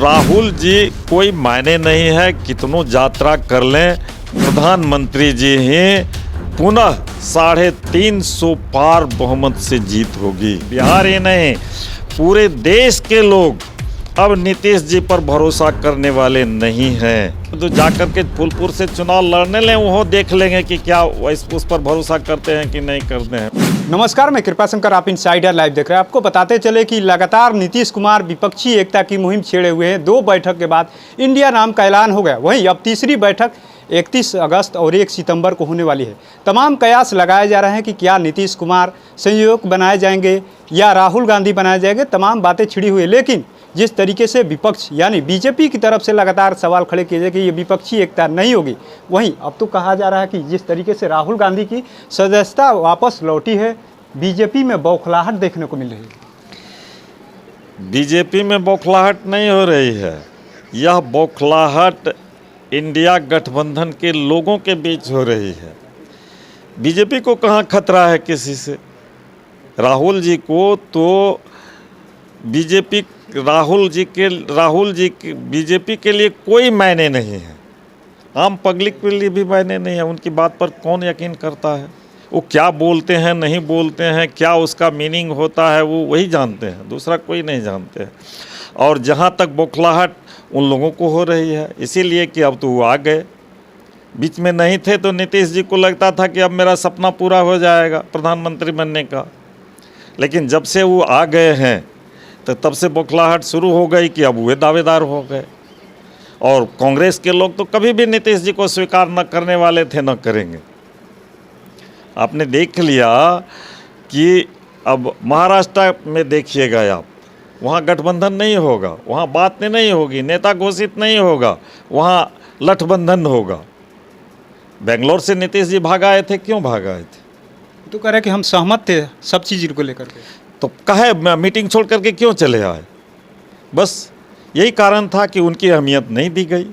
राहुल जी कोई मायने नहीं है, कितनों यात्रा कर लें, प्रधानमंत्री जी ही पुनः 350 पार बहुमत से जीत होगी। बिहार ही नहीं, पूरे देश के लोग अब नीतीश जी पर भरोसा करने वाले नहीं हैं। तो जाकर के फूलपुर से चुनाव लड़ने लें, वो देख लेंगे कि क्या उस पर भरोसा करते हैं कि नहीं करते हैं। नमस्कार, मैं कृपा शंकर, आप इनसाइडर लाइव देख रहे हैं। आपको बताते चले कि लगातार नीतीश कुमार विपक्षी एकता की मुहिम छेड़े हुए हैं। 2 बैठक के बाद इंडिया नाम का ऐलान हो गया। वहीं अब तीसरी बैठक 31 अगस्त और 1 सितंबर को होने वाली है। तमाम कयास लगाए जा रहे हैं कि क्या नीतीश कुमार संयोजक बनाए जाएंगे या राहुल गांधी बनाए जाएंगे। तमाम बातें छिड़ी हुई है, लेकिन जिस तरीके से विपक्ष यानी बीजेपी की तरफ से लगातार सवाल खड़े किए जाए कि ये विपक्षी एकता नहीं होगी, वहीं अब तो कहा जा रहा है कि जिस तरीके से राहुल गांधी की सदस्यता वापस लौटी है, बीजेपी में बौखलाहट देखने को मिल रही है। बीजेपी में बौखलाहट नहीं हो रही है, यह बौखलाहट इंडिया गठबंधन के लोगों के बीच हो रही है। बीजेपी को कहाँ खतरा है किसी से? राहुल जी को तो बीजेपी बीजेपी के लिए कोई मायने नहीं है, आम पब्लिक के लिए भी मायने नहीं है। उनकी बात पर कौन यकीन करता है? वो क्या बोलते हैं, नहीं बोलते हैं, क्या उसका मीनिंग होता है, वो वही जानते हैं, दूसरा कोई नहीं जानते हैं। और जहाँ तक बौखलाहट उन लोगों को हो रही है, इसीलिए कि अब तो वो आ गए। बीच में नहीं थे तो नीतीश जी को लगता था कि अब मेरा सपना पूरा हो जाएगा प्रधानमंत्री बनने का, लेकिन जब से वो आ गए हैं तो तब से बौखलाहट शुरू हो गई कि अब वे दावेदार हो गए। और कांग्रेस के लोग तो कभी भी नीतीश जी को स्वीकार न करने वाले थे, न करेंगे। आपने देख लिया कि अब महाराष्ट्र में देखिएगा आप, वहाँ गठबंधन नहीं होगा, वहाँ बात नहीं होगी, नेता घोषित नहीं होगा, वहाँ लठबंधन होगा। बेंगलोर से नीतीश जी भाग आए थे, क्यों भाग आए थे? तो कह रहे कि हम सहमत थे सब चीज़ को लेकर के, तो कहे मीटिंग छोड़ करके क्यों चले आए? बस यही कारण था कि उनकी अहमियत नहीं दी गई,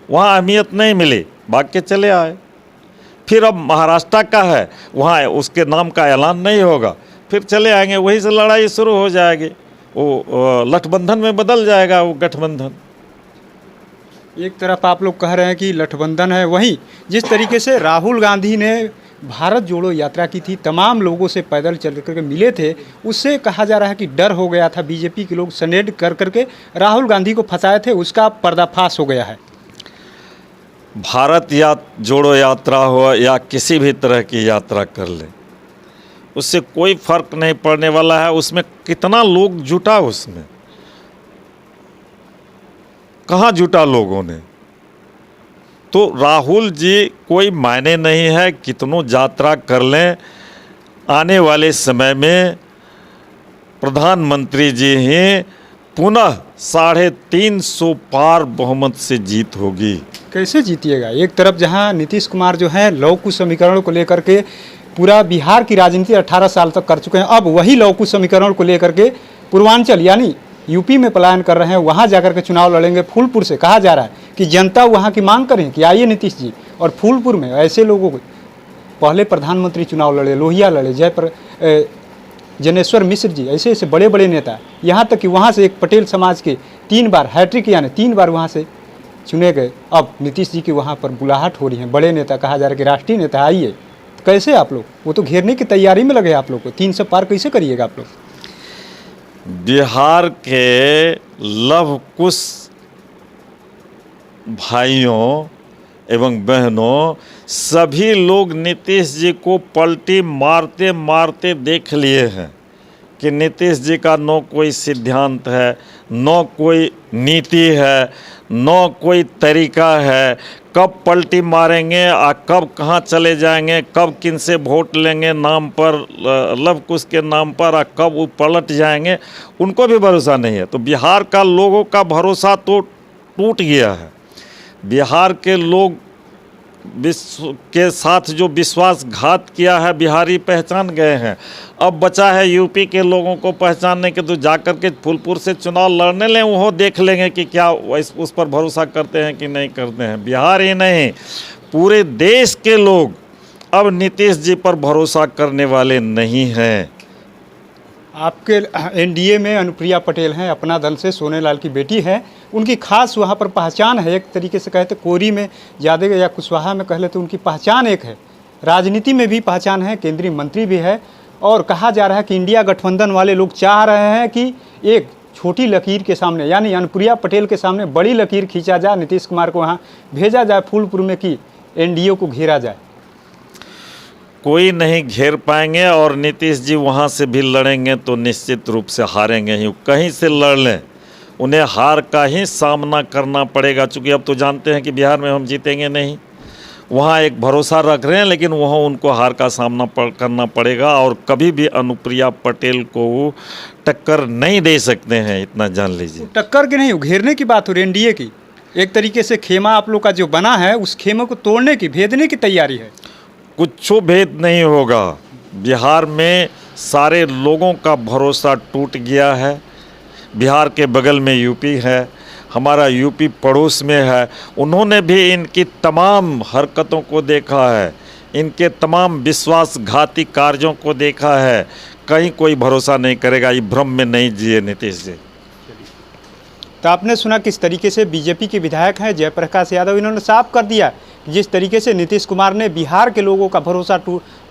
वहाँ अहमियत नहीं मिली, भाग के चले आए। फिर अब महाराष्ट्र का है, वहाँ उसके नाम का ऐलान नहीं होगा, फिर चले आएंगे, वहीं से लड़ाई शुरू हो जाएगी, वो लठबंधन में बदल जाएगा वो गठबंधन। एक तरफ आप लोग कह रहे हैं कि लठबंधन है, वहीं जिस तरीके से राहुल गांधी ने भारत जोड़ो यात्रा की थी, तमाम लोगों से पैदल चल करके मिले थे, उससे कहा जा रहा है कि डर हो गया था। बीजेपी के लोग सनेड कर करके राहुल गांधी को फंसाए थे, उसका पर्दाफाश हो गया है। भारत जोड़ो यात्रा हो या किसी भी तरह की यात्रा कर ले, उससे कोई फर्क नहीं पड़ने वाला है। उसमें कितना लोग जुटा, उसमें कहाँ जुटा लोगों ने? तो राहुल जी कोई मायने नहीं है, कितनों यात्रा कर लें, आने वाले समय में प्रधानमंत्री जी ही पुनः 350 पार बहुमत से जीत होगी। कैसे जीतिएगा? एक तरफ जहां नीतीश कुमार जो है लौकुश समीकरण को लेकर के पूरा बिहार की राजनीति 18 साल तक कर चुके हैं, अब वही लौकुश समीकरण को लेकर के पूर्वांचल यानी यूपी में पलायन कर रहे हैं, वहां जाकर के चुनाव लड़ेंगे। फूलपुर से कहा जा रहा है कि जनता वहां की मांग करें कि आइए नीतीश जी, और फूलपुर में ऐसे लोगों को पहले प्रधानमंत्री चुनाव लड़े, लोहिया लड़े, जनेश्वर मिश्र जी, ऐसे ऐसे बड़े बड़े नेता, यहाँ तक कि वहाँ से एक पटेल समाज के 3 बार हैट्रिक यानी 3 बार वहाँ से चुने गए। अब नीतीश जी की वहाँ पर बुलाहट हो रही है, बड़े नेता, कहा जा रहा है कि राष्ट्रीय नेता आइए। कैसे आप लोग, वो तो घेरने की तैयारी में लगे आप लोग को, 300 पार कैसे करिएगा आप लोग? बिहार के लव कुश भाइयों एवं बहनों, सभी लोग नीतीश जी को पलटी मारते मारते देख लिए हैं कि नीतीश जी का न कोई सिद्धांत है, न कोई नीति है, न कोई तरीका है। कब पलटी मारेंगे और कब कहाँ चले जाएंगे, कब किन से वोट लेंगे नाम पर, लव कुश के नाम पर, और कब वो पलट जाएंगे, उनको भी भरोसा नहीं है। तो बिहार का लोगों का भरोसा तो टूट गया है। बिहार के लोग विश्व के साथ जो विश्वासघात किया है, बिहारी पहचान गए हैं। अब बचा है यूपी के लोगों को पहचानने के, तो जाकर के फूलपुर से चुनाव लड़ने लें, वो देख लेंगे कि क्या उस पर भरोसा करते हैं कि नहीं करते हैं। बिहार ही नहीं, पूरे देश के लोग अब नीतीश जी पर भरोसा करने वाले नहीं हैं। आपके एनडीए में अनुप्रिया पटेल हैं, अपना दल से सोनेलाल की बेटी है, उनकी खास वहाँ पर पहचान है। एक तरीके से कहते कोरी में यादव या कुशवाहा में कह लेते उनकी पहचान एक है, राजनीति में भी पहचान है, केंद्रीय मंत्री भी है। और कहा जा रहा है कि इंडिया गठबंधन वाले लोग चाह रहे हैं कि एक छोटी लकीर के सामने यानी अनुप्रिया पटेल के सामने बड़ी लकीर खींचा जाए, नीतीश कुमार को वहाँ भेजा जाए फूलपुर में कि एनडीए को घेरा जाए। कोई नहीं घेर पाएंगे और नीतीश जी वहाँ से भी लड़ेंगे तो निश्चित रूप से हारेंगे ही। कहीं से लड़ लें उन्हें हार का ही सामना करना पड़ेगा, चूँकि अब तो जानते हैं कि बिहार में हम जीतेंगे नहीं। वहाँ एक भरोसा रख रहे हैं लेकिन वहाँ उनको हार का सामना करना पड़ेगा और कभी भी अनुप्रिया पटेल को वो टक्कर नहीं दे सकते हैं, इतना जान लीजिए। टक्कर की नहीं, घेरने की बात हो रही है एनडीए की। एक तरीके से खेमा आप लोग का जो बना है उस खेमे को तोड़ने की, भेदने की तैयारी है। कुछ भेद नहीं होगा। बिहार में सारे लोगों का भरोसा टूट गया है। बिहार के बगल में यूपी है, हमारा यूपी पड़ोस में है, उन्होंने भी इनकी तमाम हरकतों को देखा है, इनके तमाम विश्वासघाती कार्यों को देखा है। कहीं कोई भरोसा नहीं करेगा, ये भ्रम में नहीं जिए नीतीश जी। तो आपने सुना किस तरीके से बीजेपी के विधायक हैं जयप्रकाश यादव, इन्होंने साफ कर दिया जिस तरीके से नीतीश कुमार ने बिहार के लोगों का भरोसा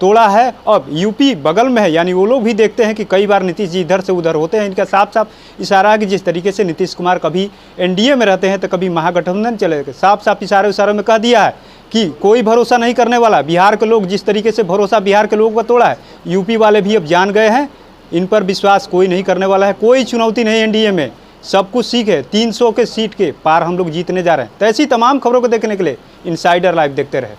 तोड़ा है। अब यूपी बगल में है, यानी वो लोग भी देखते हैं कि कई बार नीतीश जी इधर से उधर होते हैं। इनका साफ साफ इशारा है कि जिस तरीके से नीतीश कुमार कभी एनडीए में रहते हैं तो कभी महागठबंधन चले गए। साफ साफ इशारों में कह दिया है कि कोई भरोसा नहीं करने वाला। बिहार के लोग जिस तरीके से भरोसा बिहार के लोगों का तोड़ा है, यूपी वाले भी अब जान गए हैं, इन पर विश्वास कोई नहीं करने वाला है। कोई चुनौती नहीं एनडीए में, सब कुछ सीख है। 300 के सीट के पार हम लोग जीतने जा रहे हैं। तो ऐसी तमाम खबरों को देखने के लिए इनसाइडर लाइव देखते रहे।